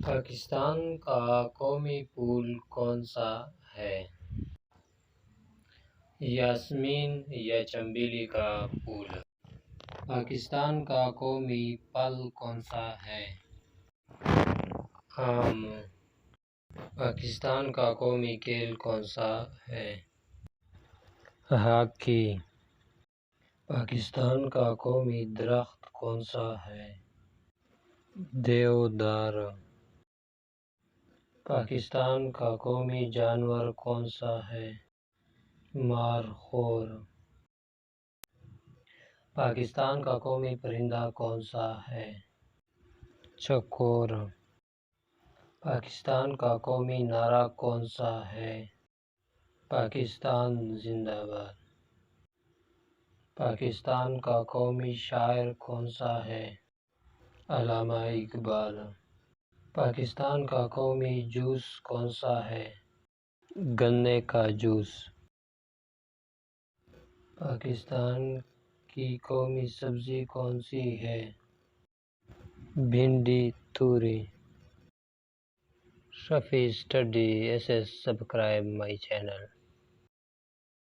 پاکستان کا قومی پھول کون سا ہے؟ یاسمین یا چنبیلی کا پھول۔ پاکستان کا قومی پھل کون سا ہے؟ آم۔ پاکستان کا قومی کھیل کون سا ہے؟ ہاکی۔ پاکستان کا قومی درخت کون سا ہے؟ دیودار۔ پاکستان کا قومی جانور کون سا ہے؟ مار خور۔ پاکستان کا قومی پرندہ کون سا ہے؟ چکور۔ پاکستان کا قومی نعرہ کون سا ہے؟ پاکستان زندہ باد۔ پاکستان کا قومی شاعر کون سا ہے؟ علامہ اقبال۔ پاکستان کا قومی جوس کون سا ہے؟ گنے کا جوس۔ پاکستان کی قومی سبزی کون سی ہے؟ بھنڈی، توری۔ Shafi study SS subscribe my channel.